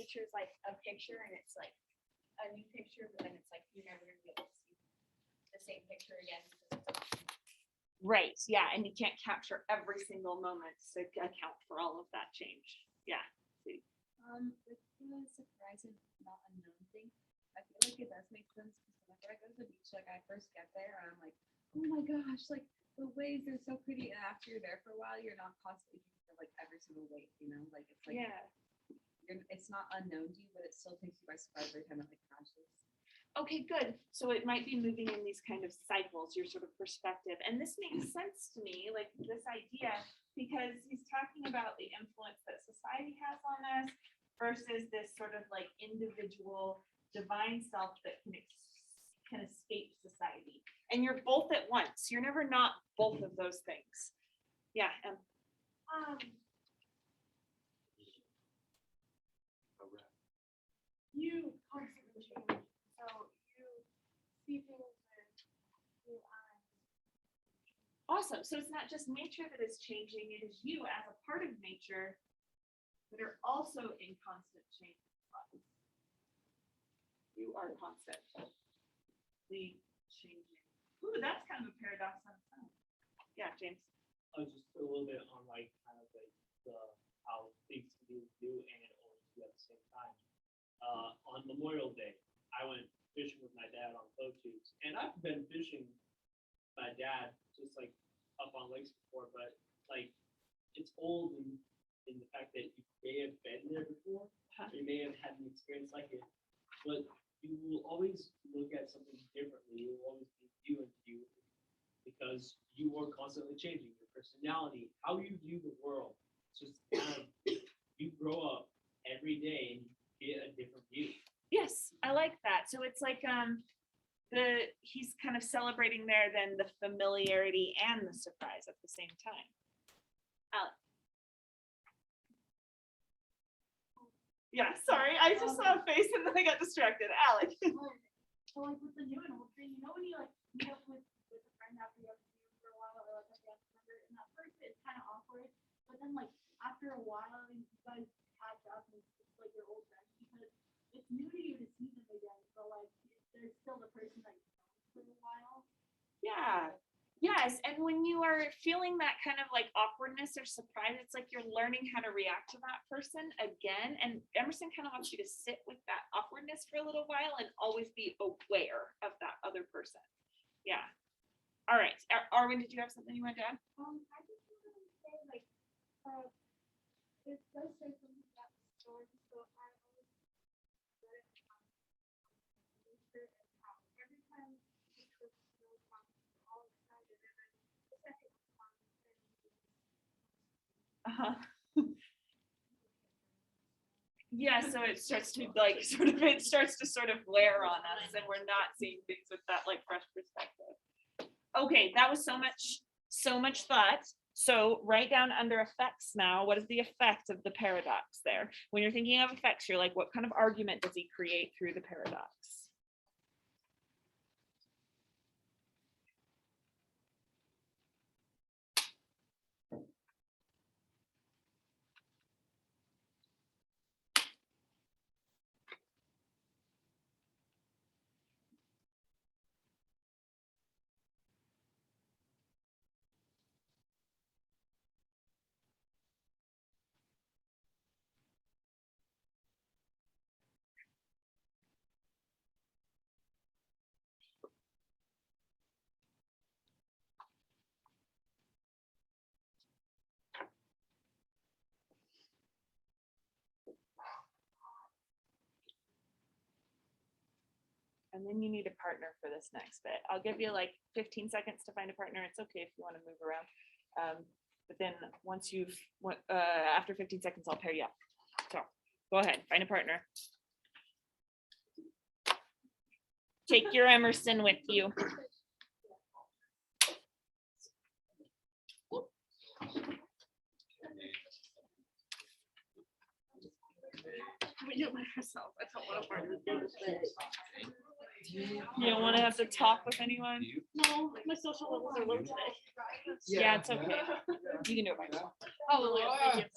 nature is like a picture and it's like a new picture, but then it's like you're never gonna be able to see the same picture again. Right, yeah, and you can't capture every single moment to account for all of that change. Yeah. See. With the surprise and not unknown thing, I feel like it does make sense because whenever I go to the beach, like I first get there and I'm like, oh my gosh, like the waves are so pretty, and after you're there for a while, you're not constantly thinking of like every single wave, you know, like it's like it's not unknown to you, but it still takes you by surprise every time it like crashes. Okay, good. So it might be moving in these kind of cycles, your sort of perspective. And this makes sense to me, like this idea, because he's talking about the influence that society has on us versus this sort of like individual divine self that can escape society. And you're both at once. You're never not both of those things. Yeah. You constantly change. So you see things with new eyes. Awesome. So it's not just nature that is changing, it is you as a part of nature that are also in constant change. You are constantly changing. Ooh, that's kind of a paradox on its own. Yeah, James. Just a little bit on like kind of like how things can do and only do at the same time. On Memorial Day, I went fishing with my dad on boat tubes, and I've been fishing with my dad just like up on lakes before, but like it's old in the fact that you may have been there before, or you may have had an experience like it, but you will always look at something differently. You will always be you and you, because you are constantly changing your personality, how you view the world. It's just kind of, you grow up every day and you get a different view. Yes, I like that. So it's like he's kind of celebrating there then the familiarity and the surprise at the same time. Alex. Yeah, sorry, I just saw a face and then I got distracted. Alex. So like with the new and old thing, you know when you like meet up with a friend after you have to see them for a while, or like after you have to remember, and at first it's kind of awkward, but then like after a while you guys catch up and it's like your old friends because it's new to you to see them again, but like there's still the person that you've known for a while. Yeah. Yes, and when you are feeling that kind of like awkwardness or surprise, it's like you're learning how to react to that person again. And Emerson kind of wants you to sit with that awkwardness for a little while and always be aware of that other person. Yeah. All right. Arwen, did you have something you want to add? I just wanted to say like it does say something about the story, so I always let it and how every time we could all excited and then the second one Yeah, so it starts to like sort of wear on us and we're not seeing things with that like fresh perspective. Okay, that was so much thought. So write down under effects now, what is the effect of the paradox there? When you're thinking of effects, you're like, what kind of argument does he create through the paradox? And then you need a partner for this next bit. I'll give you like 15 seconds to find a partner. It's okay if you want to move around. But then once after 15 seconds, I'll pair you up. So go ahead, find a partner. Take your Emerson with you. You don't want to have to talk with anyone? No, my social levels are low today. Yeah, it's okay. You can do it by yourself. Oh,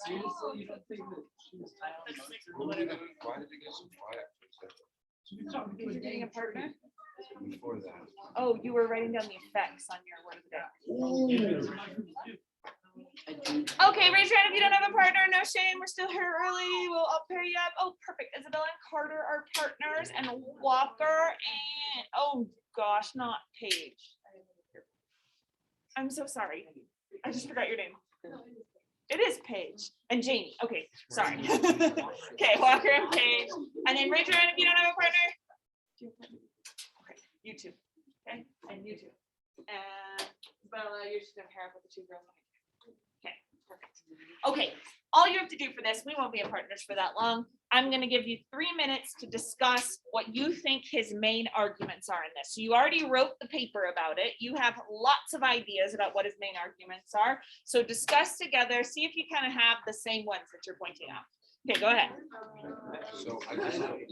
Seriously, you don't think that she was tired? Why did it get so quiet? You're getting a partner? Before that. Oh, you were writing down the effects on your word of the day. Okay, raise your hand if you don't have a partner. No shame. We're still here early. I'll pair you up. Oh, perfect. Isabella and Carter are partners, and Walker and oh gosh, not Paige. I'm so sorry. I just forgot your name. It is Paige and Jamie. Okay, sorry. Okay, Walker and Paige, and then raise your hand if you don't have a partner. Okay, you two. Okay, and you two. And Bella, you're just gonna pair up with the two girls. Okay, perfect. Okay, all you have to do for this, we won't be in partners for that long. I'm gonna give you 3 minutes to discuss what you think his main arguments are in this. So you already wrote the paper about it. You have lots of ideas about what his main arguments are. So discuss together, see if you kind of have the same ones that you're pointing out. Okay, go ahead. So I just have the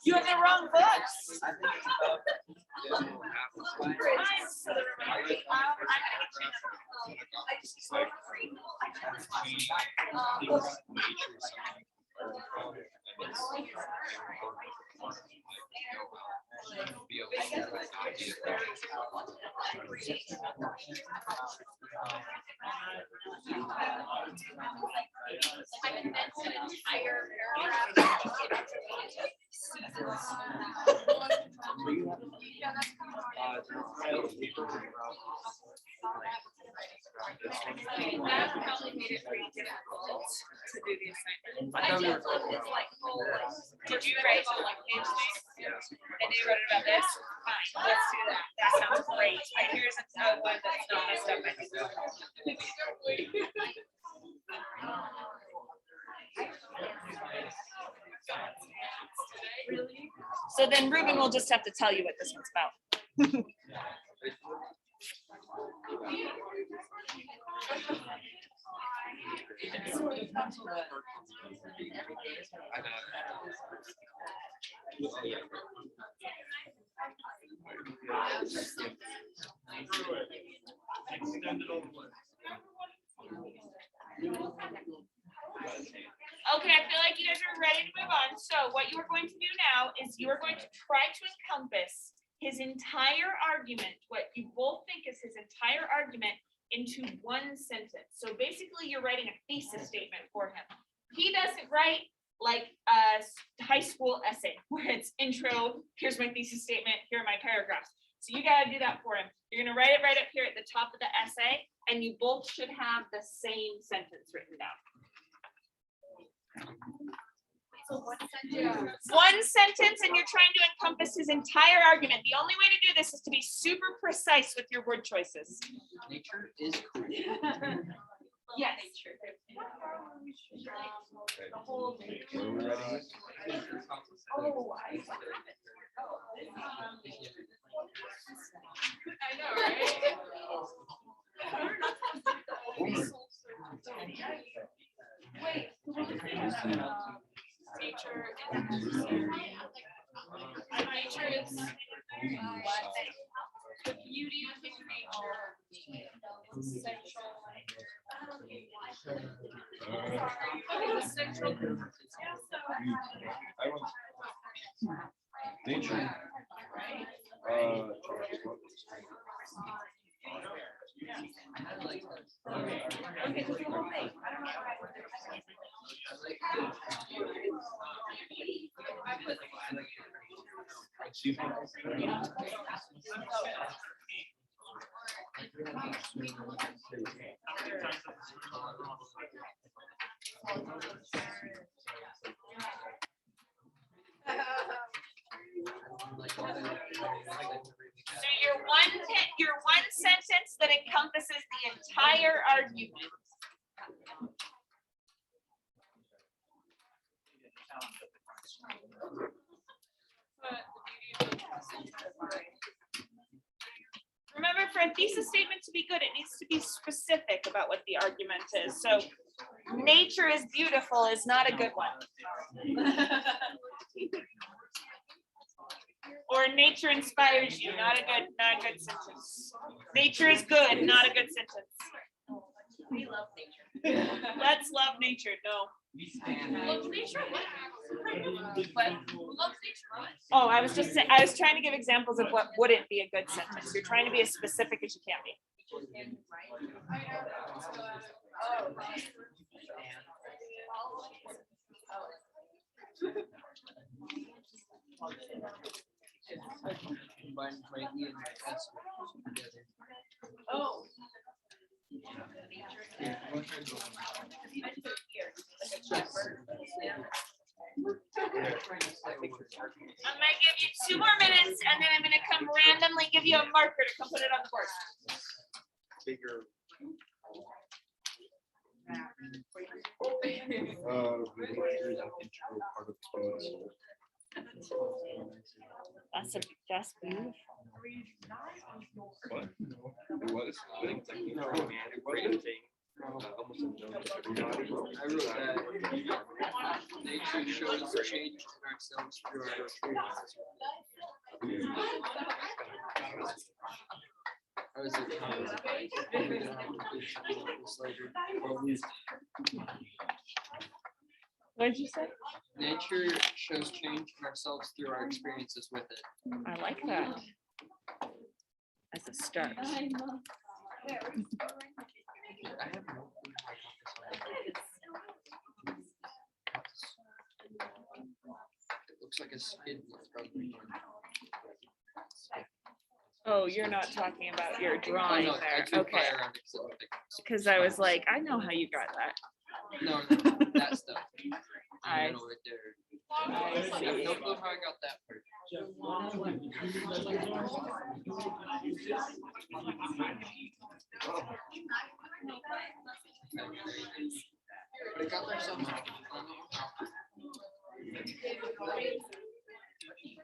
You have the wrong books. That probably made it pretty difficult to do the assignment. Did you write about like page names? And you wrote it about this? Fine, let's do that. That sounds great. Here's a one that's not messed up. I think. So then Ruben will just have to tell you what this one's about. Okay, I feel like you guys are ready to move on. So what you are going to do now is you are going to try to encompass his entire argument, what you both think is his entire argument, into one sentence. So basically you're writing a thesis statement for him. He doesn't write like a high school essay where it's intro, here's my thesis statement, here are my paragraphs. So you got to do that for him. You're going to write it right up here at the top of the essay, and you both should have the same sentence written down. So One sentence, and you're trying to encompass his entire argument. The only way to do this is to be super precise with your word choices. Nature is cool. Yes. the whole thing. Oh, I know, right? Wait, nature is the beauty of nature. Central. Okay, the central. Nature. So your one sentence that encompasses the entire argument. Remember, for a thesis statement to be good, it needs to be specific about what the argument is. So nature is beautiful is not a good one. Or nature inspires you, not a good sentence. Nature is good, not a good sentence. We love nature. Let's love nature, no. Love nature. What? Love nature. Oh, I was trying to give examples of what wouldn't be a good sentence. You're trying to be as specific as you can be. Combine greatly and that's together. Oh. I'm gonna give you 2 more minutes and then I'm gonna come randomly give you a marker to come put it on the board. Bigger. Nature is an integral part of experience. That's beautiful. What? It was. I think it's like, you know, romantic thing. Almost unknown to everybody. I wrote that nature shows change in ourselves through our experiences. I was like, What did you say? nature shows change in ourselves through our experiences with it. I like that. As a start. I have no clue how I got this on. It looks like a skid from. Oh, you're not talking about your Oh, drawing no, I there. threw Okay. fire around it 'cause it looked like- Because I was like, I know how you got that. No, that stuff. I- Middle right there. I I have see. no clue how I got that part. But I got there somehow.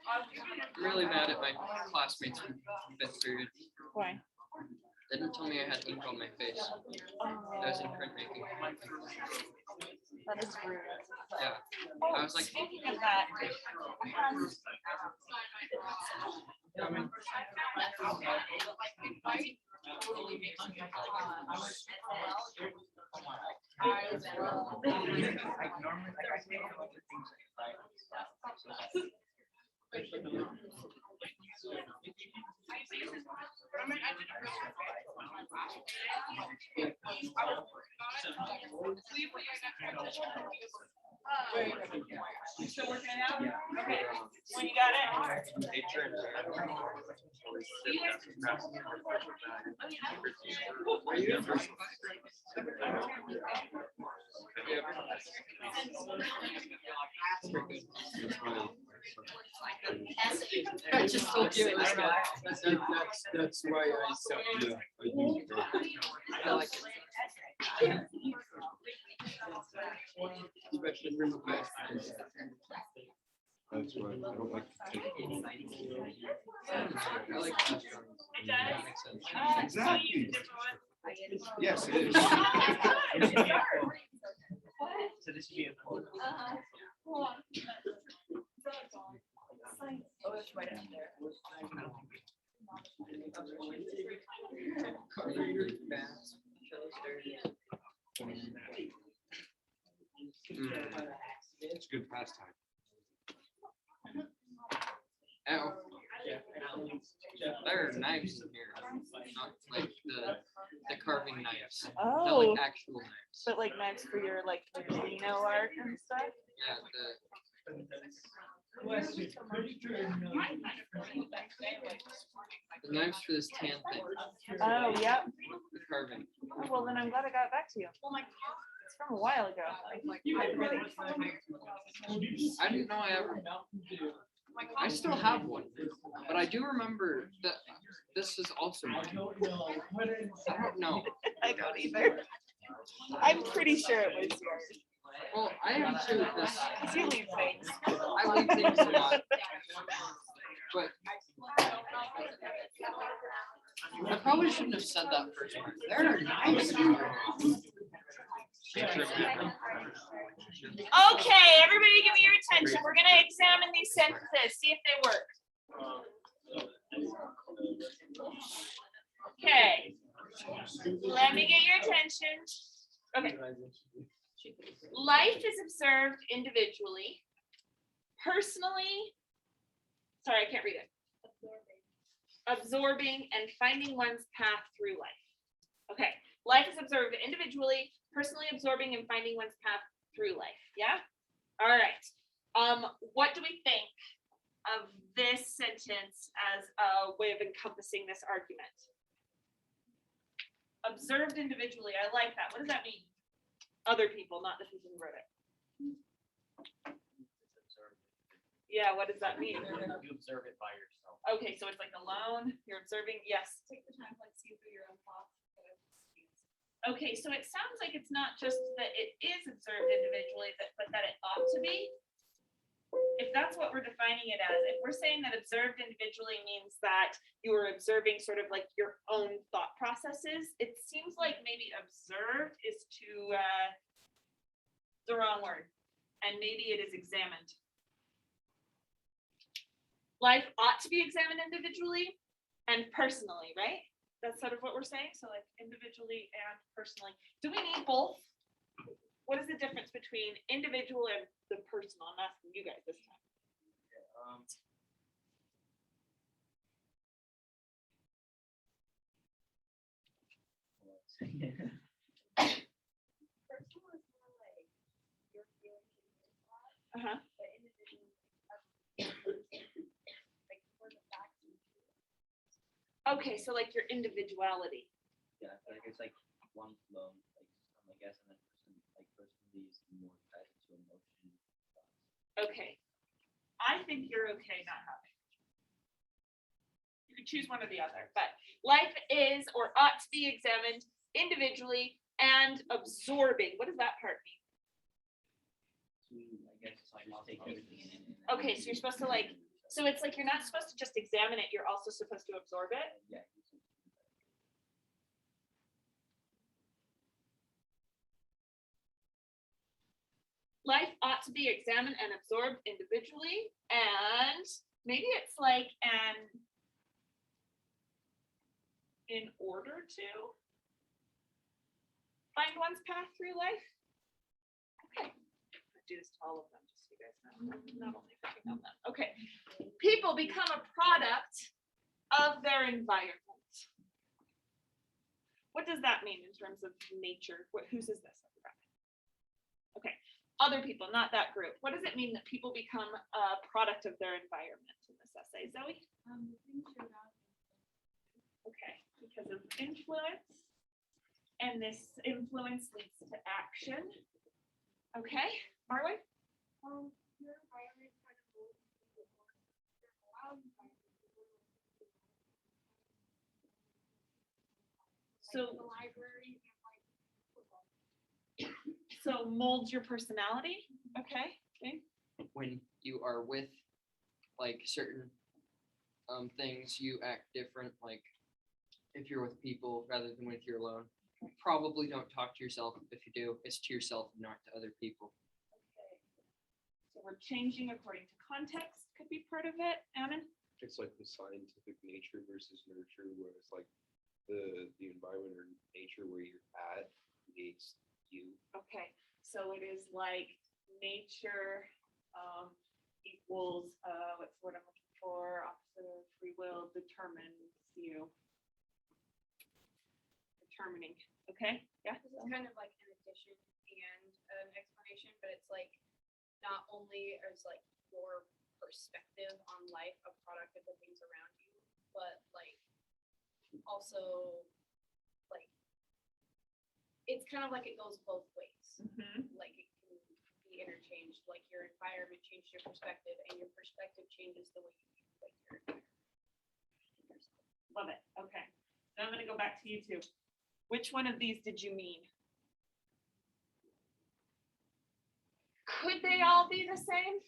I'm really mad at my classmates from 5th period. Why? They didn't tell me I had ink on my face. I was in printmaking. That is rude. Yeah. Oh, I was like, speaking of that, You still working it out? okay, when you got it, Nature and always sit down are you in first? I just told you it was good. That's why I said, yeah, I do. I like it. Especially room of That's why I don't like to take. I like that. That makes sense. Exactly. Yes, it is. So this should be a quote. Oh, it's right up there. It's a good pastime. Ow. There are knives in here, not like the carving knives, not oh, like actual knives. but like knives for your like Filipino art and stuff. Yeah, the knives for this tan thing, Oh, yep. the carving. Well, then I'm glad I got back to you. It's from a while ago. I didn't know I ever. I still have one, but I do remember that this is also mine. I don't know. I don't either. I'm pretty sure it was yours. Well, I am too, because 'Cause you leave things. I leave things a lot. But I probably shouldn't have said that first part. There are knives. Okay, everybody give me your attention. We're gonna examine these sentences, see if they work. Okay, let me get your attention. Okay, life is observed individually, personally. Sorry, I can't read it. Absorbing and finding one's path through life. Okay, life is observed individually, personally absorbing and finding one's path through life. Yeah. All right. What do we think of this sentence as a way of encompassing this argument? Observed individually. I like that. What does that mean? Other people, not the people who wrote it. Yeah, what does that mean? You observe it by yourself. Okay, so it's like alone, you're observing. Yes. Take the time to like see through your own thoughts. Okay, so it sounds like it's not just that it is observed individually, but that it ought to be. If that's what we're defining it as, if we're saying that observed individually means that you are observing sort of like your own thought processes, it seems like maybe observed is the wrong word, and maybe it is examined. Life ought to be examined individually and personally, right? That's sort of what we're saying. So like individually and personally. Do we need both? What is the difference between individual and the personal? I'm asking you guys this time. Personal is more like your feelings and your thoughts, Uh-huh. but individual like for the facts. Okay, so like your individuality. Yeah, I feel like it's like one flow, I guess, and then personally is more tied to emotion. Okay. I think you're okay not having. You could choose one or the other, but life is or ought to be examined individually and absorbing. What does that part mean? I guess it's like I'll take everything in. Okay, so you're supposed to like, so it's like you're not supposed to just examine it, you're also supposed to absorb it. Yeah. Life ought to be examined and absorbed individually, and maybe it's like an in order to find one's path through life. Okay, I'll do this to all of them, just so you guys know. Not only picking on them. Okay, people become a product of their environment. What does that mean in terms of nature? Whose is this? Okay, other people, not that group. What does it mean that people become a product of their environment in this essay, Zoe? The things you're around. Okay, because of influence, and this influence leads to action. Okay, Marlon? Your environment kind of moves people more. Your around environment. So The library and like football. So molds your personality. Okay. Okay. When you are with like certain things, you act different. Like if you're with people rather than when you're alone. Probably don't talk to yourself. If you do, it's to yourself, not to other people. Okay. So we're changing according to context. Could be part of it. Ammon? It's like the scientific nature versus nurture, where it's like the environment or nature where you're at creates you. Okay. So it is like nature equals what's the word I'm looking for? Opposite of free will determines you. Determining. Okay. Yeah. This is kind of like an addition and an explanation, but it's like not only is like your perspective on life a product of the things around you, but like also like it's kind of like it goes both ways. Mm-hmm. Like it can be interchanged. Like your environment changes your perspective, and your perspective changes the way you view like your environment. Love it. Okay. So I'm going to go back to you two. Which one of these did you mean? Could they all be the same?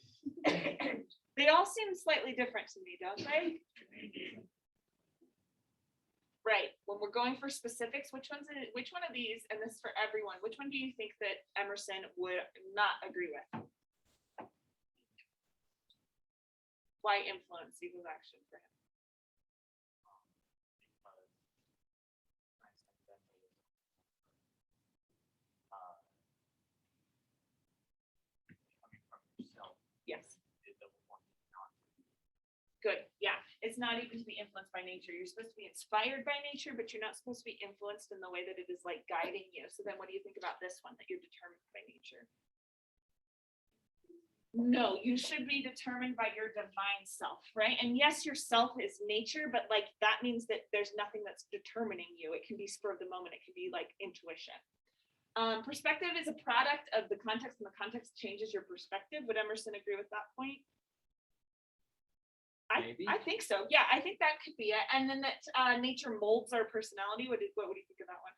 They all seem slightly different to me, don't they? Right. When we're going for specifics, which one of these, and this is for everyone, which one do you think that Emerson would not agree with? Why influence equals action for him? Yes. it doesn't want to not. Good, yeah. It's not even to be influenced by nature. You're supposed to be inspired by nature, but you're not supposed to be influenced in the way that it is like guiding you. So then what do you think about this one, that you're determined by nature? No, you should be determined by your divine self, right? And yes, your self is nature, but like that means that there's nothing that's determining you. It can be spur of the moment. It can be like intuition. Perspective is a product of the context, and the context changes your perspective. Would Emerson agree with that point? Maybe. I think so. Yeah, I think that could be it. And then that nature molds our personality. What do you think of that one?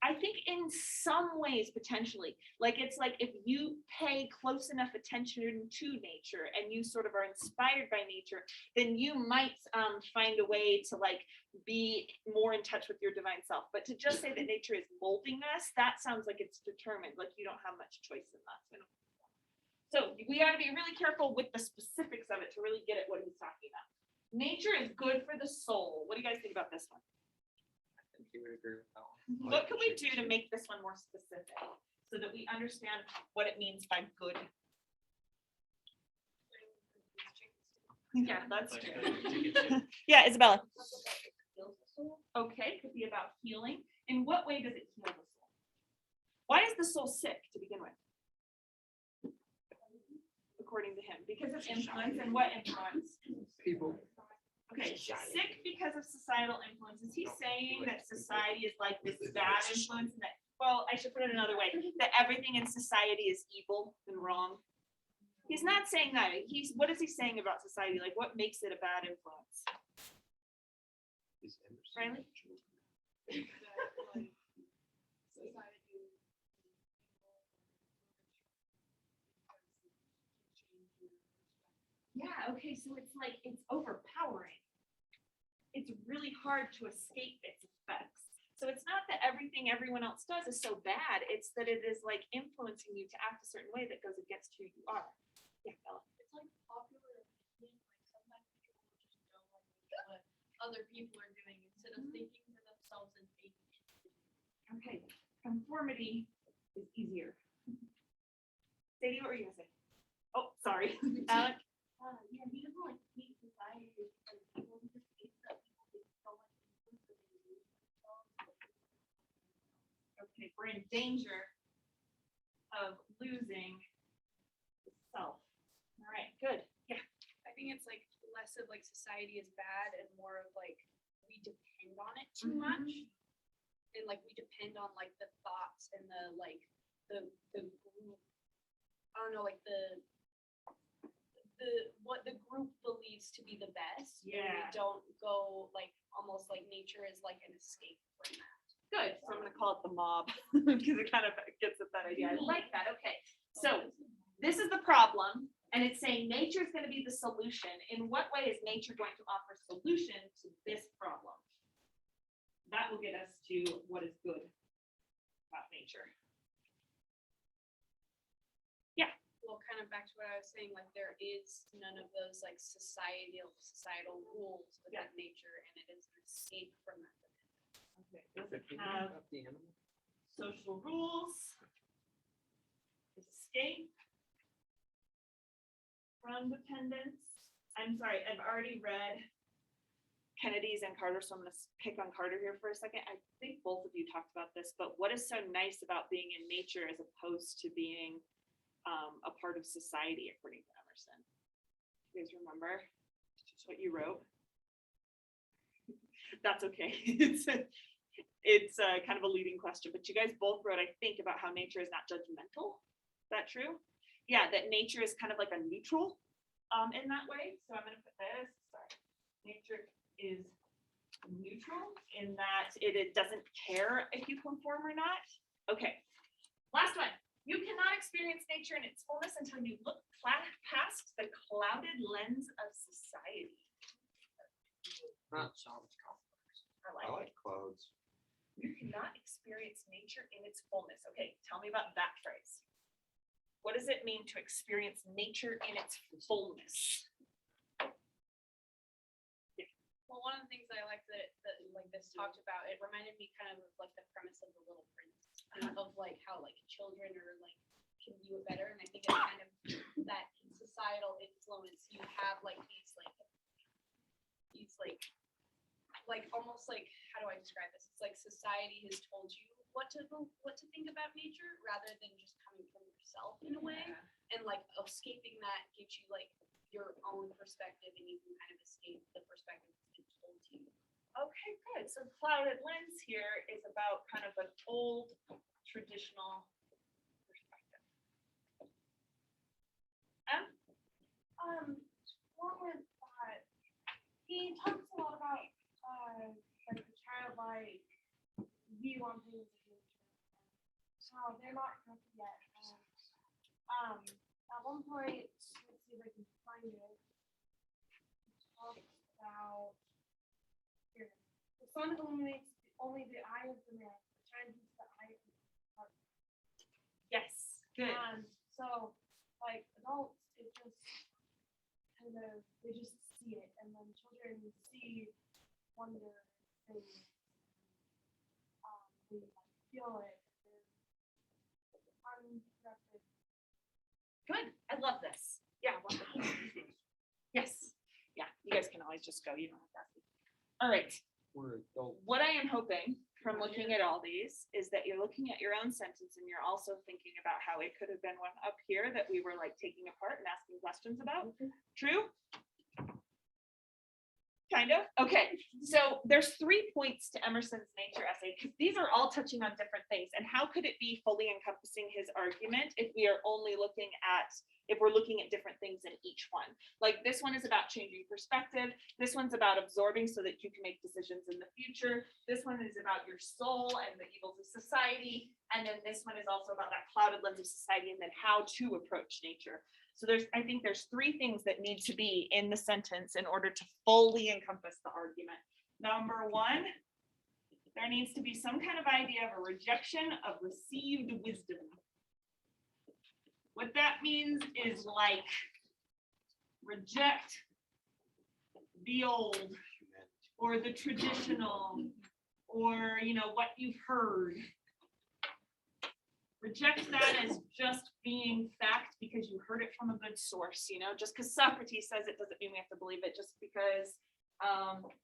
I think in some ways, potentially, like it's like if you pay close enough attention to nature and you sort of are inspired by nature, then you might find a way to like be more in touch with your divine self. But to just say that nature is molding us, that sounds like it's determined, like you don't have much choice in that. So we ought to be really careful with the specifics of it to really get at what he's talking about. Nature is good for the soul. What do you guys think about this one? I think you would agree with that one. What can we do to make this one more specific so that we understand what it means by good? Yeah, that's true. Yeah, Isabella. Okay, could be about healing. In what way does it heal the soul? Why is the soul sick to begin with? According to him, because of influence. And what influence? People. Okay, sick because of societal influence. Is he saying that society is like this bad influence and that, well, I should put it another way, that everything in society is evil and wrong? He's not saying that. What is he saying about society? Like, what makes it a bad influence? Is Emerson Riley? Yeah, okay, so it's like, it's overpowering. It's really hard to escape its effects. So it's not that everything everyone else does is so bad, it's that it is like influencing you to act a certain way that goes against who you are. Yeah, Bella. It's like popular opinion, like sometimes people just don't like what other people are doing instead of thinking for themselves and thinking. Okay, conformity is easier. Sadie, what were you gonna say? Oh, sorry, Alec. Yeah, he doesn't like hate society. Like people who just hate that people get so much influence that they lose themselves. Okay, we're in danger of losing the self. All right, good. Yeah. I think it's like less of like society is bad and more of like we depend on it too much. And like we depend on like the thoughts and the like the group, I don't know, like the what the group believes to be the best. And we Yeah. don't go like almost like nature is like an escape from that. Good. So I'm gonna call it the mob because it kind of gets at that idea. I like that. Okay. So this is the problem, and it's saying nature is going to be the solution. In what way is nature going to offer solution to this problem? That will get us to what is good about nature. Yeah. Well, kind of back to what I was saying, like there is none of those like societal rules within nature, and it is an escape from that. Okay. Does it have The animal? social rules? Escape from dependence. I'm sorry, I've already read Kennedy's and Carter, so I'm going to pick on Carter here for a second. I think both of you talked about this, but what is so nice about being in nature as opposed to being a part of society, according to Emerson? You guys remember just what you wrote? That's okay. It's kind of a leading question, but you guys both wrote, I think, about how nature is not judgmental. Is that true? Yeah, that nature is kind of like a neutral in that way. So I'm going to put this. Sorry. Nature is neutral in that it doesn't care if you conform or not. Okay. Last one. You cannot experience nature in its fullness until you look past the clouded lens of society. Not solid complex. I like clouds. You cannot experience nature in its fullness. Okay, tell me about that phrase. What does it mean to experience nature in its fullness? Well, one of the things I like that like this talked about, it reminded me kind of like the premise of The Little Prince, of like how like children are like can view it better. And I think it's kind of that societal influence. You have like these almost like, how do I describe this? It's like society has told you what to think about nature rather than just coming from yourself in a way. And like escaping that gives you like your own perspective, and you can kind of escape the perspective that's been told to you. Okay, good. So clouded lens here is about kind of an old traditional perspective. Along with that, he talks a lot about like the childlike view on things in nature, and how they're not perfect yet. And at one point, let's see if I can find it. He talks about here. The sun illuminates only the eye of the man, but shines into the eye of the heart. Yes, good. And so, like adults, it just kind of they just see it, and then children see wonder things. They like, feel it. They're unproductive. Good. I love this. Yeah, wonderful. Yes. Yeah, you guys can always just go. You don't have to ask me. All right. We're adults. What I am hoping from looking at all these is that you're looking at your own sentence and you're also thinking about how it could have been one up here that we were like taking apart and asking questions about. True? Kind of. Okay. So there's 3 points to Emerson's nature essay, because these are all touching on different things. And how could it be fully encompassing his argument if we are only looking at, if we're looking at different things in each one? Like this one is about changing perspective. This one's about absorbing so that you can make decisions in the future. This one is about your soul and the evils of society. And then this one is also about that clouded lens of society and then how to approach nature. So I think there's 3 things that need to be in the sentence in order to fully encompass the argument. Number 1, there needs to be some kind of idea of a rejection of received wisdom. What that means is like reject the old or the traditional or, you know, what you've heard. Reject that as just being fact because you heard it from a good source, you know, just because Socrates says it doesn't mean we have to believe it. Just because,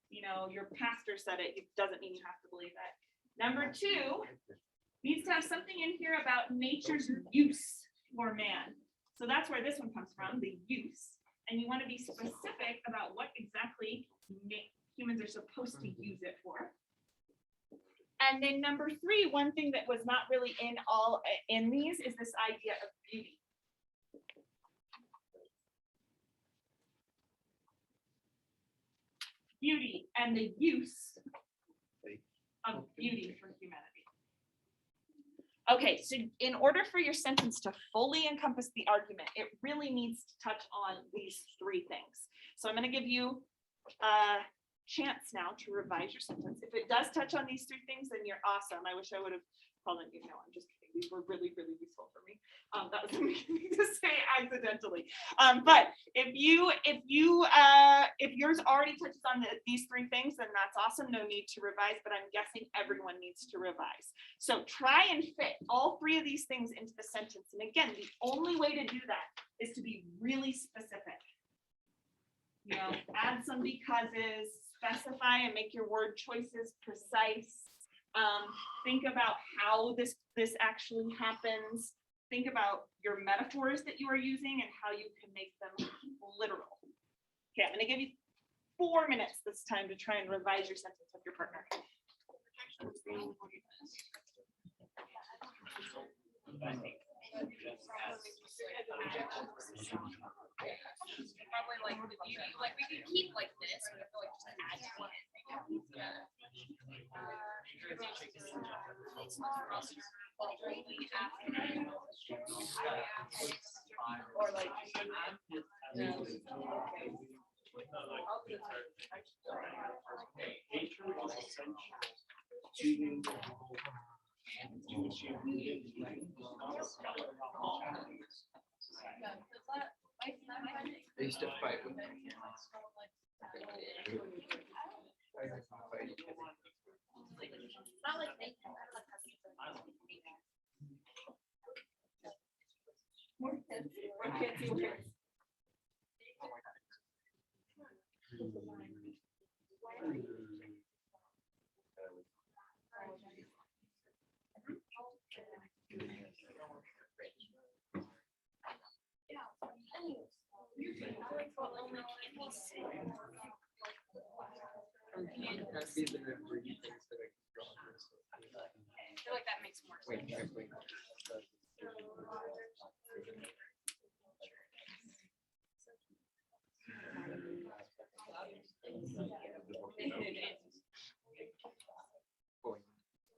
you know, your pastor said it, it doesn't mean you have to believe it. Number 2, needs to have something in here about nature's use for man. So that's where this one comes from, the use. And you want to be specific about what exactly humans are supposed to use it for. And then number 3, one thing that was not really in these is this idea of beauty. Beauty and the use of beauty for humanity. Okay, so in order for your sentence to fully encompass the argument, it really needs to touch on these 3 things. So I'm going to give you chance now to revise your sentence. If it does touch on these 3 things, then you're awesome. I wish I would have called it, you know, I'm just kidding. These were really, really useful for me. That was amazing to say accidentally. But if yours already touches on these 3 things, then that's awesome. No need to revise, but I'm guessing everyone needs to revise. So try and fit all 3 of these things into the sentence. And again, the only way to do that is to be really specific. You know, add some becauses, specify and make your word choices precise. Think about how this actually happens. Think about your metaphors that you are using and how you can make them literal. Okay, I'm going to give you 4 minutes this time to try and revise your sentence with your partner. Probably like the beauty, like we could keep like this, but I feel like just add to it. Or like I used to fight with them. not like they These are the three things that I can draw on this. I feel like that makes more sense.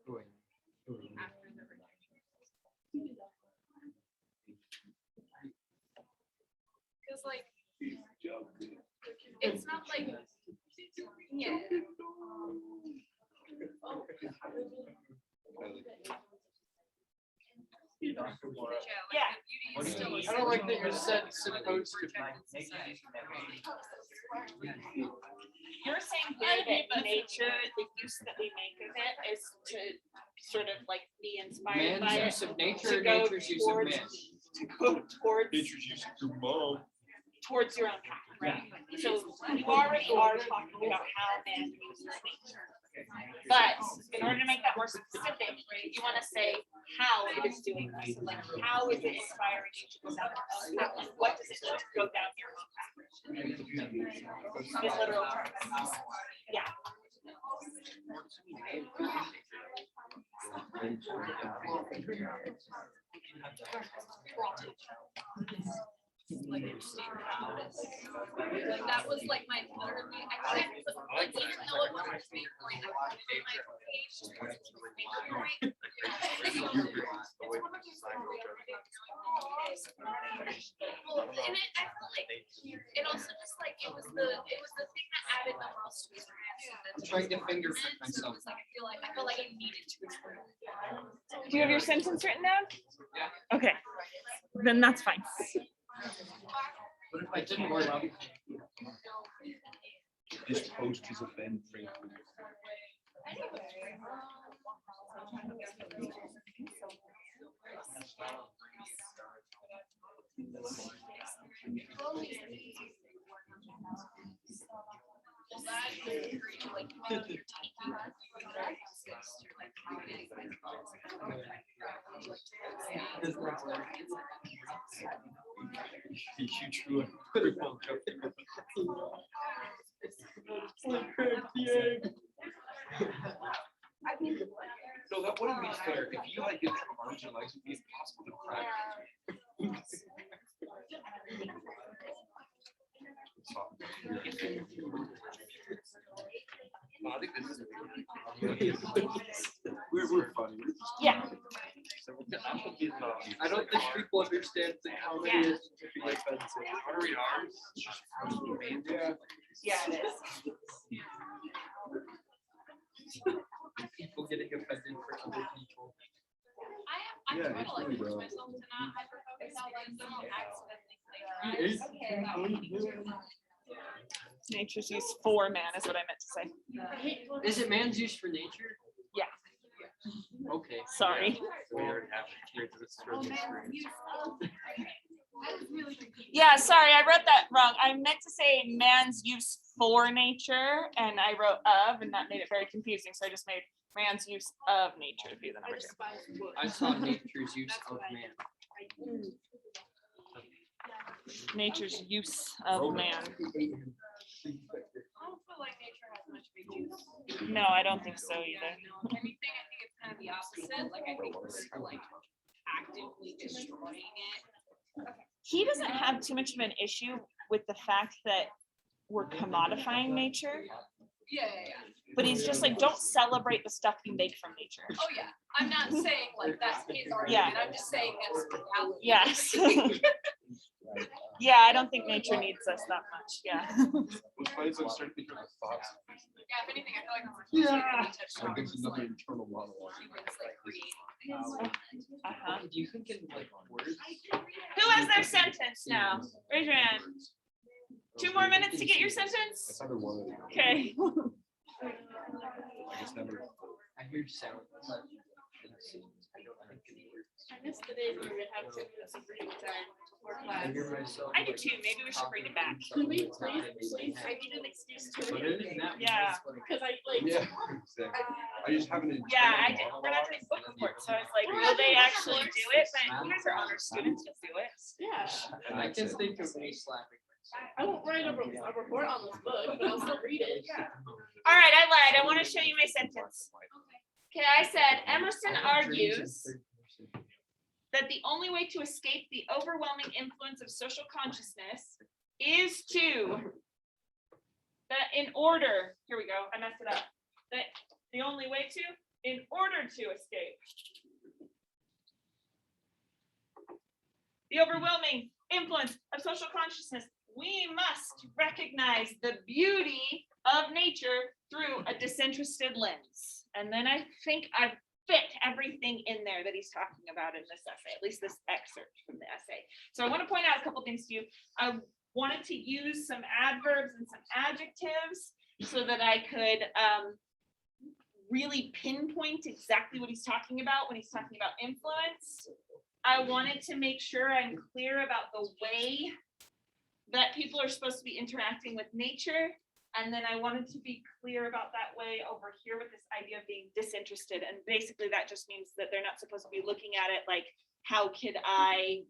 Wait. After the rejection. Cause like, it's not like, yeah. Yeah. I don't like that you're supposed to. You're saying, David, nature, the use that we make of it is to sort of like be inspired by Man's use it. of nature, to go nature's use of towards- man. To go towards, Nature's use of your mom. towards your own path, right? So you already are talking about how man uses nature. But in order to make that more specific, you want to say how it is doing this, and like how is it inspiring you to go down your own path? Like, what does it mean to go down your own path? In literal terms. Yeah. Like that was like my literally, I couldn't, like even though it wasn't his main point, I put it in my page to make it point. Well, and I felt like it also just like it was the thing that added the most to his answer. I'm trying to finger print myself. Like I feel like I needed to explain. Do you have your sentence written down? Yeah. Okay, then that's fine. What if I didn't work? This post is a Ben Franklin. You drew a football joke. No, that wouldn't be fair. If you like get arms and legs, it'd be impossible to crack. No, I think this is. We're funny. Yeah. I don't think people understand the comedy is to be offensive. How to read arms? Yeah. Yeah, it is. People getting offended for other people. I Yeah, try it's to like really push rough. myself to not hyper focus on like little accidentally. Nature's use for man is what I meant to say. Is it man's use for nature? Yeah. Okay. Sorry. We already have it. Yeah, sorry, I wrote that wrong. I meant to say man's use for nature, and I wrote of, and that made it very confusing. So I just made man's use of nature to be the number 2. I saw nature's use of man. Nature's use of man. I don't feel like nature has much big use. No, I don't think so either. If anything, I think it's kind of the opposite. Like I think we're like actively destroying it. He doesn't have too much of an issue with the fact that we're commodifying nature, Yeah. but he's just like, don't celebrate the stuff you make from nature. Oh yeah. I'm not saying like that's his argument. Yeah. I'm just saying that's reality. Yes. Yeah, I don't think nature needs us that much. Yeah. What's funny is I'm starting to think of the thoughts. Yeah, if anything, I feel like I'm Like there's another internal monologue. Uh-huh. Do you think in like words? Who has their sentence now? Raise your hand. 2 more minutes to get your sentence? That's either one of them. Okay. I just never. I hear sound. But I don't think in words. I missed the days where we would have 2 minutes of reading time. I hear myself, I do like, too. Maybe we should bring it back. Could we please, I need an excuse to. But it is that Yeah. Because I like. Yeah, exactly. I just have an internal Yeah, I did. We're not monologue. doing book report, so I was like, will they actually do it? But you guys are honor students, you'll do it. Yeah, And I that's can it. think of me slapping myself. I won't write a report on this book, but I'll still read it. All right, I lied. I want to show you my sentence. Okay, I said Emerson argues that the only way to escape the overwhelming influence of social consciousness is to, that in order, here we go, I messed it up. That the only way to, in order to escape the overwhelming influence of social consciousness, we must recognize the beauty of nature through a disinterested lens. And then I think I've fit everything in there that he's talking about in this essay, at least this excerpt from the essay. So I want to point out a couple things to you. I wanted to use some adverbs and some adjectives so that I could really pinpoint exactly what he's talking about when he's talking about influence. I wanted to make sure I'm clear about the way that people are supposed to be interacting with nature. And then I wanted to be clear about that way over here with this idea of being disinterested. And basically that just means that they're not supposed to be looking at it like, how could I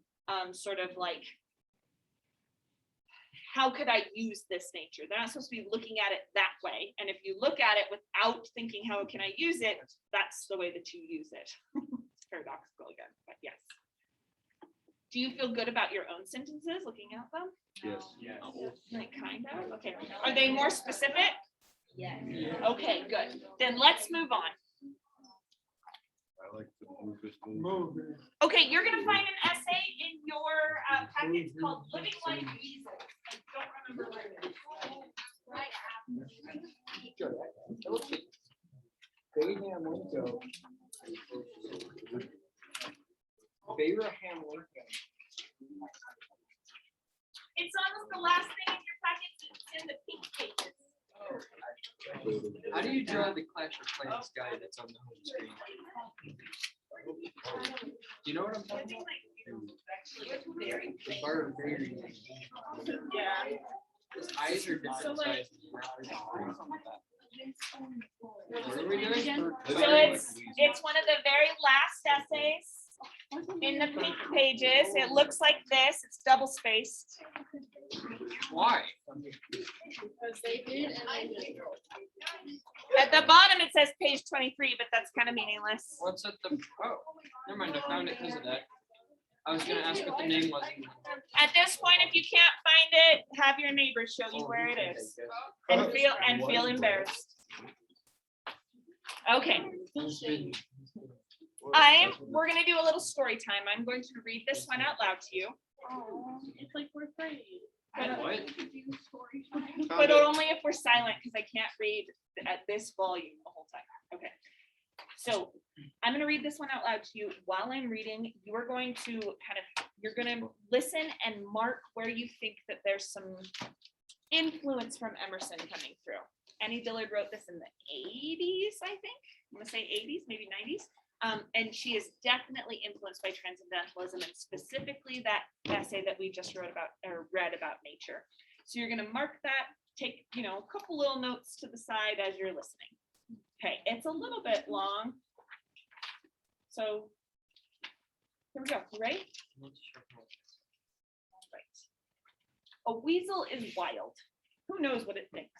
how could I use this nature? They're not supposed to be looking at it that way. And if you look at it without thinking, how can I use it? That's the way that you use it. It's paradoxical again, but yes. Do you feel good about your own sentences looking at them? Yes. Like kind of, okay. Are they more specific? Yes. Okay, good. Then let's move on. I like the move. Okay, you're gonna find an essay in your packets called Living Like Weasels. I don't remember where it is. Right Abraham Lincoln. It's almost the last thing in your packets. It's in the pink pages. How do you draw the Clash of Clans guy that's on the home screen? Do you know what I'm talking Living about? Like Weasels is actually very The barbarian. yeah. His eyes are different So, like- sizes. What are we doing? So it's one of the very last essays in the pink pages. It looks like this. It's double spaced. Why? Because they did, and I did. At the bottom, it says page 23, but that's kind of meaningless. What's at the, oh, never mind, I found it because of that. I was gonna ask what the name was. At this point, if you can't find it, have your neighbors show you where it is and feel embarrassed. Okay. We're gonna do a little story time. I'm going to read this one out loud to you, It's like we're afraid. What? but only if we're silent because I can't read at this volume the whole time. Okay. So I'm going to read this one out loud to you. While I'm reading, you are going to you're going to listen and mark where you think that there's some influence from Emerson coming through. Annie Dillard wrote this in the 80s, I think. I'm going to say 80s, maybe 90s. And she is definitely influenced by transcendentalism and specifically that essay that we just wrote about or read about nature. So you're going to mark that, take, a couple little notes to the side as you're listening. Okay, it's a little bit long. So here we go. You ready? Right. A weasel is wild. Who knows what it thinks?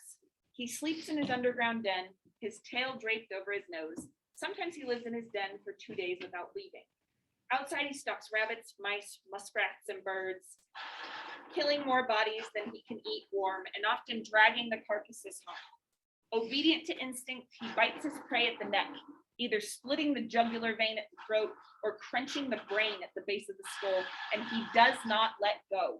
He sleeps in his underground den, his tail draped over his nose. Sometimes he lives in his den for 2 days without leaving. Outside he stalks rabbits, mice, muskrats, and birds, killing more bodies than he can eat warm and often dragging the carcasses home. Obedient to instinct, he bites his prey at the neck, either splitting the jugular vein at the throat or crunching the brain at the base of the skull, and he does not let go.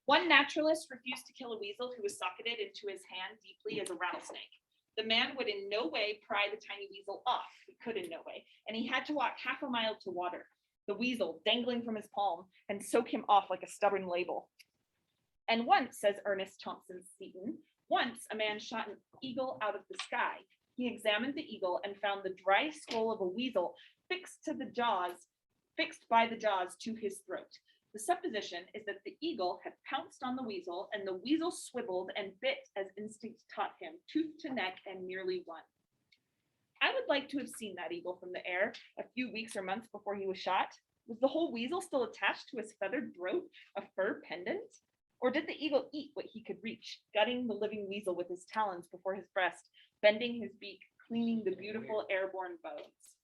One naturalist refused to kill a weasel who was socketed into his hand deeply as a rattlesnake. The man would in no way pry the tiny weasel off. He could in no way, and he had to walk half a mile to water, the weasel dangling from his palm, and soak him off like a stubborn label. And once, says Ernest Thompson Seton, once a man shot an eagle out of the sky. He examined the eagle and found the dry skull of a weasel fixed by the jaws to his throat. The The supposition is that the eagle had pounced on the weasel, and the weasel swiveled and bit as instinct taught him, tooth to neck, and nearly won. I would like to have seen that eagle from the air a few weeks or months before he was shot. Was the whole weasel still attached to his feathered throat, a fur pendant? Or did the eagle eat what he could reach, gutting the living weasel with his talons before his breast, bending his beak, cleaning the beautiful airborne bones?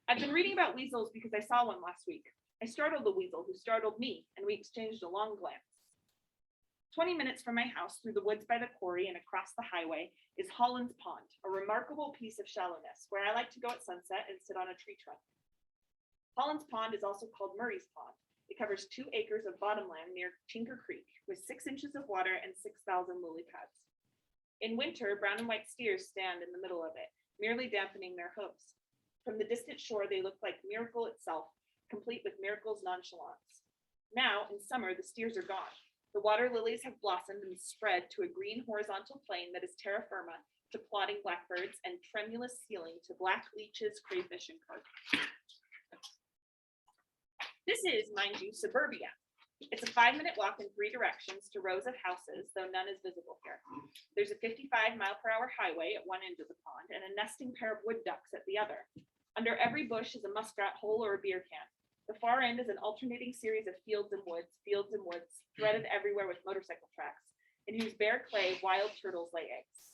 I've been reading about weasels because I saw one last week. I startled the weasel, who startled me, and we exchanged a long glance. 20 minutes from my house, through the woods by the quarry and across the highway, is Holland's Pond, a remarkable piece of shallowness, where I like to go at sunset and sit on a tree trunk. Holland's Pond is also called Murray's Pond. It covers 2 acres of bottomland near Tinker Creek, with 6 inches of water and 6,000 lily pads. In winter, brown and white steers stand in the middle of it, merely dampening their hooves. From the distant shore, they look like miracle itself, complete with miracle's nonchalance. Now, in summer, the steers are gone. The water lilies have blossomed and spread to a green horizontal plain that is terra firma to plodding blackbirds and tremulous ceiling to black leeches, crayfish, and carp. This is, mind you, suburbia. It's a 5-minute walk in 3 directions to rows of houses, though none is visible here. There's a 55-mile-per-hour highway at one end of the pond and a nesting pair of wood ducks at the other. Under every bush is a muskrat hole or a beer can. The far end is an alternating series of fields and woods, threaded everywhere with motorcycle tracks, in whose bare clay wild turtles lay eggs.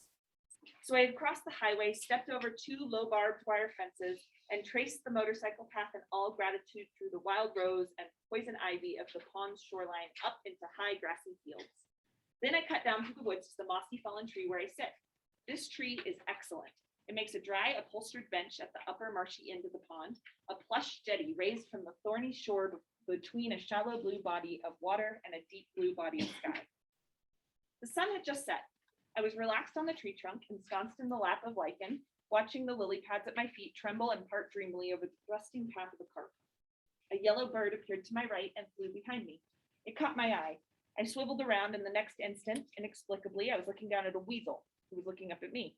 So I had crossed the highway, stepped over 2 low barbed wire fences, and traced the motorcycle path in all gratitude through the wild rose and poison ivy of the pond's shoreline up into high grassy fields. Then I cut down through the woods to the mossy fallen tree where I sit. This tree is excellent. It makes a dry, upholstered bench at the upper marshy end of the pond, a plush jetty raised from the thorny shore between a shallow blue body of water and a deep blue body of sky. The sun had just set. I was relaxed on the tree trunk, ensconced in the lap of lichen, watching the lily pads at my feet tremble and part dreamily over the thrusting path of a carp. A yellow bird appeared to my right and flew behind me. It caught my eye. I swiveled around, and the next instant, inexplicably, I was looking down at a weasel who was looking up at me.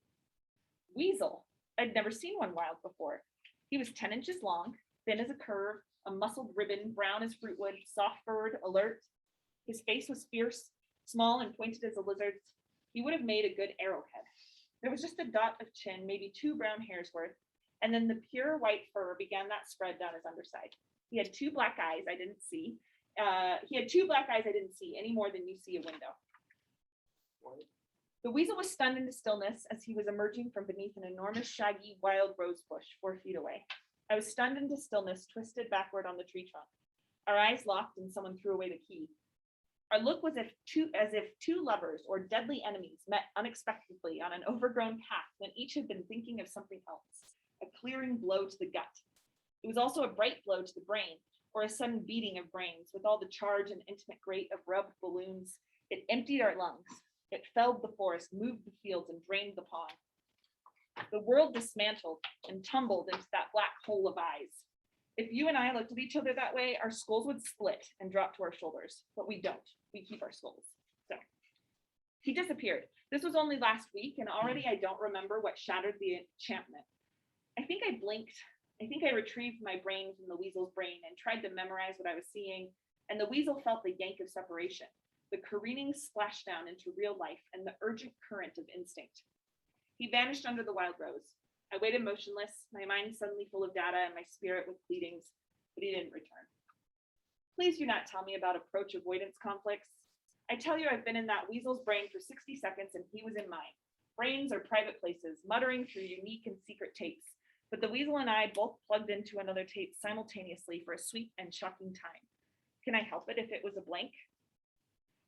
Weasel. I'd never seen one wild before. He was 10 inches long, thin as a curve, a muscled ribbon, brown as fruitwood, soft-furred, alert. His face was fierce, small and pointed as a lizard's. He would have made a good arrowhead. There was just a dot of chin, maybe 2 brown hairs worth, and then the pure white fur began that spread down his underside. He had 2 black eyes I didn't see. Any more than you see a window. The weasel was stunned into stillness as he was emerging from beneath an enormous, shaggy, wild rose bush 4 feet away. I was stunned into stillness, twisted backward on the tree trunk. Our eyes locked, and someone threw away the key. Our look was as if 2 lovers or deadly enemies met unexpectedly on an overgrown path when each had been thinking of something else, a clearing blow to the gut. It was also a bright blow to the brain, or a sudden beating of brains, with all the charge and intimate grate of rubbed balloons. It emptied our lungs. It felled the forest, moved the fields, and drained the pond. The world dismantled and tumbled into that black hole of eyes. If you and I looked at each other that way, our skulls would split and drop to our shoulders, but we don't. We keep our skulls. So he disappeared. This was only last week, and already I don't remember what shattered the enchantment. I think I blinked. I think I retrieved my brain from the weasel's brain and tried to memorize what I was seeing, and the weasel felt the yank of separation, the careening splashdown into real life, and the urgent current of instinct. He vanished under the wild rose. I waited motionless, my mind suddenly full of data and my spirit with pleadings, but he didn't return. Please do not tell me about approach avoidance conflicts. I tell you, I've been in that weasel's brain for 60 seconds and he was in mine. Brains are private places, muttering through unique and secret tapes, but the weasel and I both plugged into another tape simultaneously for a sweet and shocking time. Can I help it if it was a blank?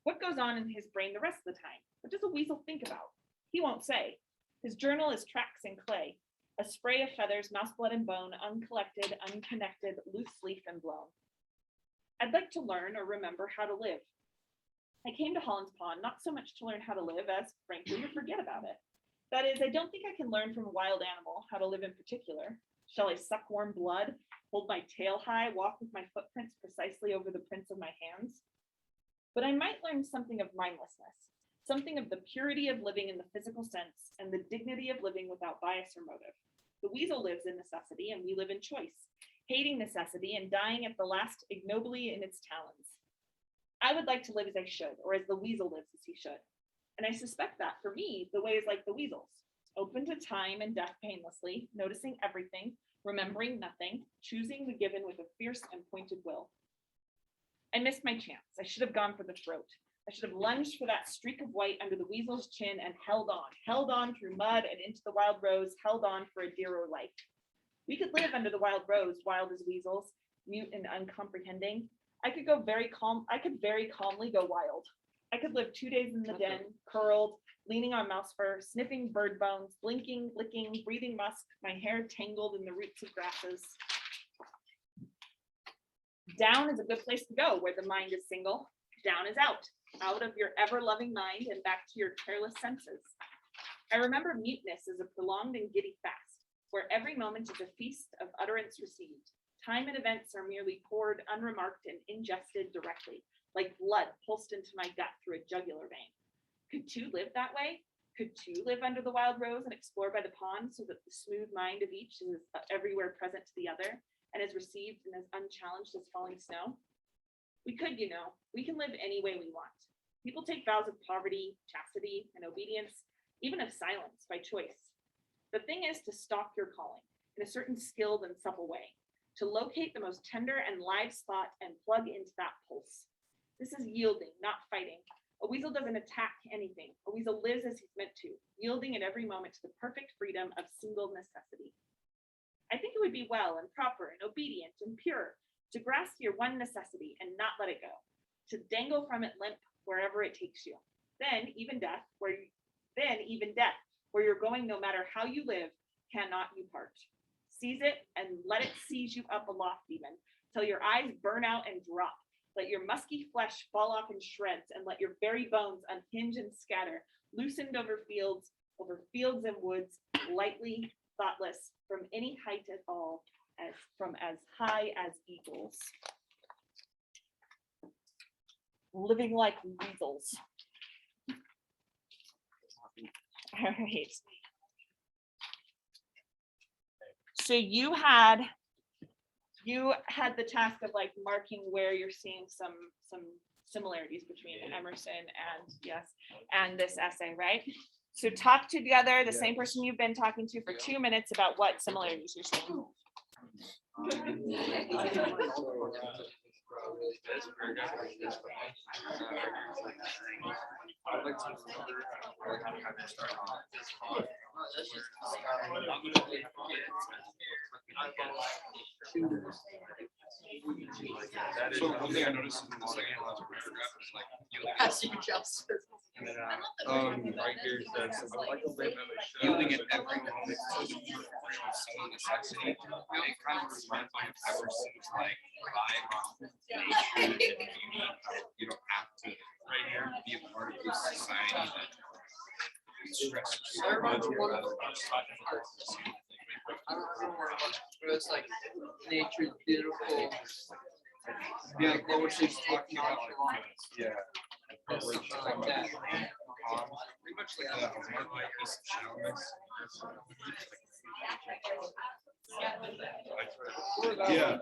What goes on in his brain the rest of the time? What does a weasel think about? He won't say. His journal is tracks in clay, a spray of feathers, mouse blood and bone, uncollected, unconnected, loose leaf and blown. I'd like to learn or remember how to live. I came to Holland's Pond not so much to learn how to live as, frankly, to forget about it. That is, I don't think I can learn from a wild animal how to live in particular. Shall I suck warm blood, hold my tail high, walk with my footprints precisely over the prints of my hands? But I might learn something of mindlessness, something of the purity of living in the physical sense and the dignity of living without bias or motive. The weasel lives in necessity and we live in choice. hating necessity and dying at the last ignobly in its talons. I would like to live as I should, or as the weasel lives as he should. And I suspect that for me, the way is like the weasel's, open to time and death painlessly, noticing everything, remembering nothing, choosing the given with a fierce and pointed will. I missed my chance. I should have gone for the throat. I should have lunged for that streak of white under the weasel's chin and held on through mud and into the wild rose, held on for a dearer life. We could live under the wild rose, wild as weasels, mute and uncomprehending. I could very calmly go wild. I could live 2 days in the den, curled, leaning on mouse fur, sniffing bird bones, blinking, licking, breathing musk, my hair tangled in the roots of grasses. Down is a good place to go where the mind is single. Down is out of your ever-loving mind and back to your careless senses. I remember muteness as a prolonged and giddy fast, where every moment is a feast of utterance received. Time and events are merely poured unremarked and ingested directly, like blood pulsed into my gut through a jugular vein. Could two live that way? Could two live under the wild rose and explore by the pond so that the smooth mind of each is everywhere present to the other and is received and as unchallenged as falling snow? We could, we can live any way we want. People take vows of poverty, chastity, and obedience, even of silence by choice. The thing is to stalk your calling in a certain skilled and supple way, to locate the most tender and live spot and plug into that pulse. This is yielding, not fighting. A weasel doesn't attack anything. A weasel lives as he's meant to, yielding at every moment to the perfect freedom of single necessity. I think it would be well and proper and obedient and pure to grasp your one necessity and not let it go, to dangle from it limp wherever it takes you. Then even death, where you're going, no matter how you live, cannot you part. Seize it and let it seize you up aloft even, till your eyes burn out and drop. Let your musky flesh fall off in shreds, and let your very bones unhinge and scatter, loosened over fields and woods, lightly, thoughtless, from any height at all, from as high as eagles. Living like weasels. All right. So you had the task of like marking where you're seeing some similarities between Emerson and this essay, right? So talk together, the same person you've been talking to for 2 minutes about what similarities you're seeing. So one thing I noticed in the second last paragraph is like right here it says yielding at every moment to the single necessity. It kind of reminds me of Emerson's like vibe on nature and beauty. You don't have to right here be a part of this society that stresses so much. I don't remember much, but it's like nature's beautiful. Yeah, Like what she's talking about. Yeah. Something like that. Pretty much like this shallowness. Yeah.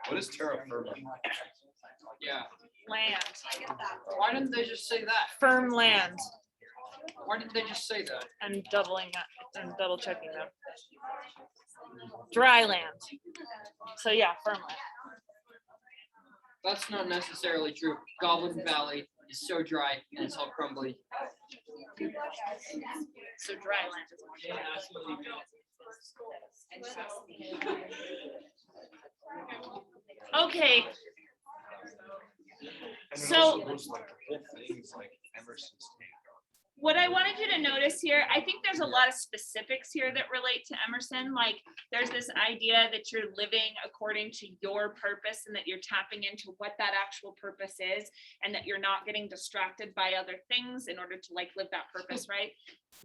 What is terra firma? Yeah. Land. Why didn't they just say that? Firm land. Why didn't they just say that? I'm doubling that. I'm double checking them. Dry land. So yeah, firm land. That's not necessarily true. Goblin Valley is so dry and it's all crumbly. So dry land is more dry. Okay. So what I wanted you to notice here, I think there's a lot of specifics here that relate to Emerson. Like there's this idea that you're living according to your purpose and that you're tapping into what that actual purpose is and that you're not getting distracted by other things in order to like live that purpose, right?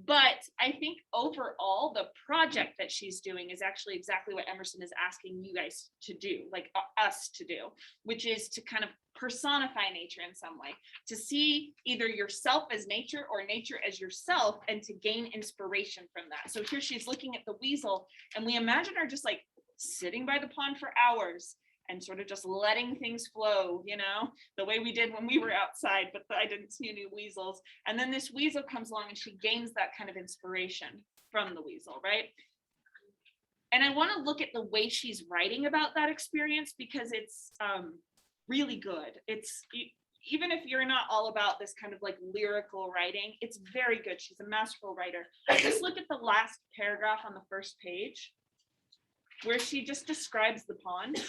But I think overall, the project that she's doing is actually exactly what Emerson is asking you guys to do, like us to do, which is to kind of personify nature in some way, to see either yourself as nature or nature nature as yourself and to gain inspiration from that. So here she's looking at the weasel, and we imagine her just like sitting by the pond for hours and sort of just letting things flow, you know, the way we did when we were outside, but I didn't see any weasels. And then this weasel comes along and she gains that kind of inspiration from the weasel, right? And I want to look at the way she's writing about that experience because it's really good. It's, even if you're not all about this kind of like lyrical writing, it's very good. She's a masterful writer. Just look at the last paragraph on the first page where she just describes the pond.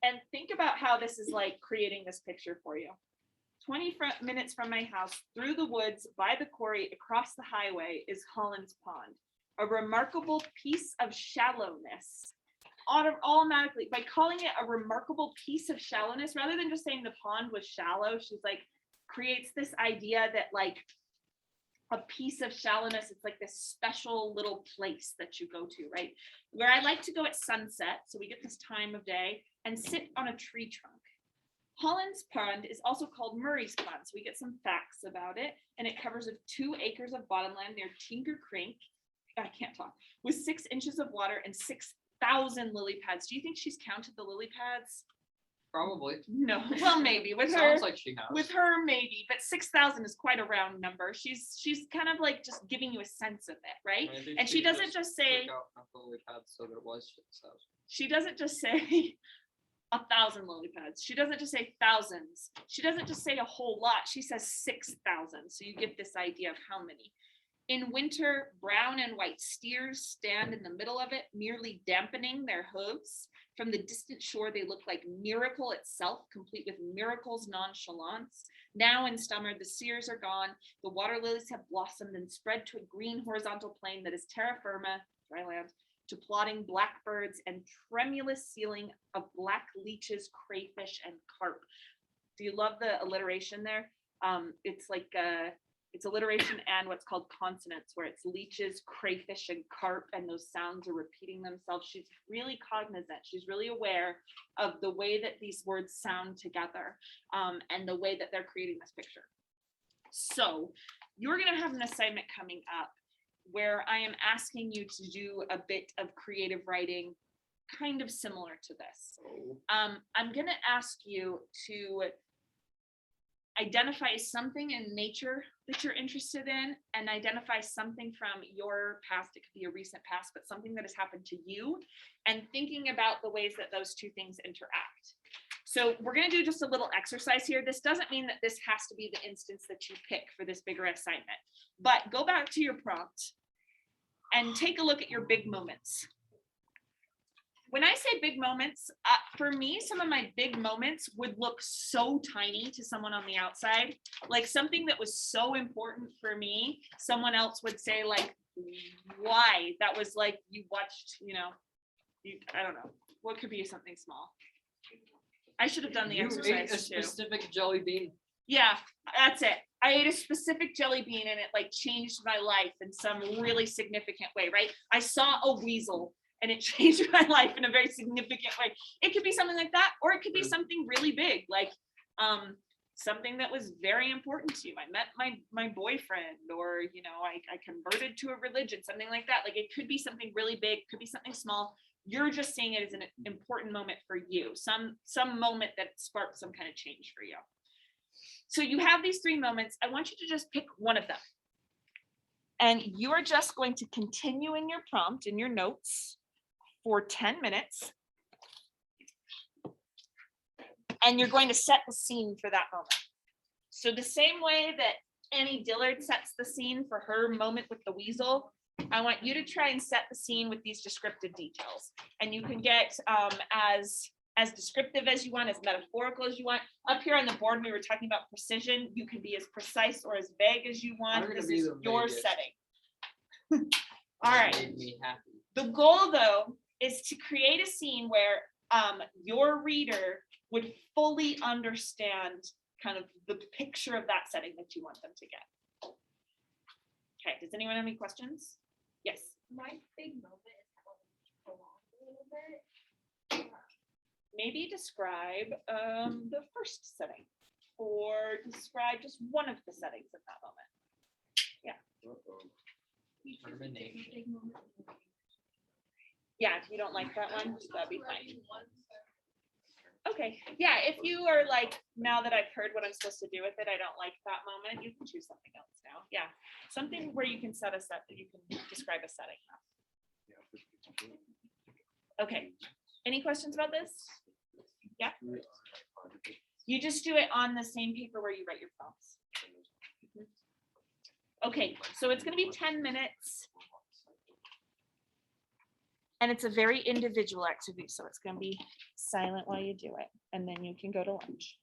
And think about how this is like creating this picture for you. 20 minutes from my house, through the woods, by the quarry, across the highway is Holland's Pond, a remarkable piece of shallowness. Automatically, by calling it a remarkable piece of shallowness, rather than just saying the pond was shallow, she's like, creates this idea that like a piece of shallowness, it's like this special little place that you go to, right? Where I like to go at sunset, so we get this time of day, and sit on a tree trunk. Holland's Pond is also called Murray's Pond, so we get some facts about it, and it covers 2 acres of bottomland near Tinker Creek, I can't talk, with 6 inches of water and 6,000 lily pads. Do you think she's counted the lily pads? Probably. No, well, maybe with her. Sounds like she has. With her, maybe, but 6,000 is quite a round number. She's kind of like just giving you a sense of it, right? Maybe And she doesn't just say. took out half the lily pads so that it was 6,000. She doesn't just say 1,000 lily pads. She doesn't just say thousands. She doesn't just say a whole lot. She says 6,000. So you get this idea of how many. In winter, brown and white steers stand in the middle of it, merely dampening their hooves. From the distant shore, they look like miracle itself, complete with miracle's nonchalance. Now in summer, the steers are gone. The water lilies have blossomed and spread to a green horizontal plain that is terra firma, dry land, to plodding blackbirds and tremulous ceiling of black leeches, crayfish, and carp. Do you love the alliteration there? It's like it's alliteration and what's called consonants, where it's leeches, crayfish, and carp, and those sounds are repeating themselves. She's really cognizant. She's really aware of the way that these words sound together, and the way that they're creating this picture. So you're going to have an assignment coming up where I am asking you to do a bit of creative writing, kind of similar to this. I'm going to ask you to identify something in nature that you're interested in, and identify something from your past. It could be a recent past, but something that has happened to you, and thinking about the ways that those two things interact. So we're going to do just a little exercise here. This doesn't mean that this has to be the instance that you pick for this bigger assignment, but go back to your prompt and take a look at your big moments. When I say big moments, for me, some of my big moments would look so tiny to someone on the outside. Like something that was so important for me, someone else would say like, why? That was like, you watched, I don't know. What could be something small? I should have done the exercise ate a too. specific jelly bean. Yeah, that's it. I ate a specific jelly bean and it like changed my life in some really significant way, right? I saw a weasel and it changed my life in a very significant way. It could be something like that, or it could be something really big, like something that was very important to you. I met my boyfriend, or I converted to a religion, something like that. Like it could be something really big, could be something small. You're just seeing it as an important moment for you, some moment that sparked some kind of change for you. So you have these 3 moments. I want you to just pick one of them. And you are just going to continue in your prompt, in your notes, for 10 minutes. And you're going to set the scene for that moment. So the same way that Annie Dillard sets the scene for her moment with the weasel, I want you to try and set the scene with these descriptive details. And you can get as descriptive as you want, as metaphorical as you want. Up here on the board, we were talking about precision. You can be as precise or as vague as you want. This is your setting. All right. Made me happy. The goal, though, is to create a scene where your reader would fully understand kind of the picture of that setting that you want them to get. Okay, does anyone have any questions? Yes. My big moment is how it's prolonged a little bit. Maybe describe the first setting, or or describe just one of the settings of that moment. Termination. Yeah, if you don't like that one, that'd be fine. Okay, yeah, if you are like, now that I've heard what I'm supposed to do with it, I don't like that moment, you can choose something else now. Yeah, something where you can set a set, that you can describe a setting. Okay, any questions about this? Yeah. You just do it on the same paper where you write your prompts. Okay, so it's gonna be 10 minutes. And it's a very individual activity, so it's gonna be silent while you do it, and then you can go to lunch.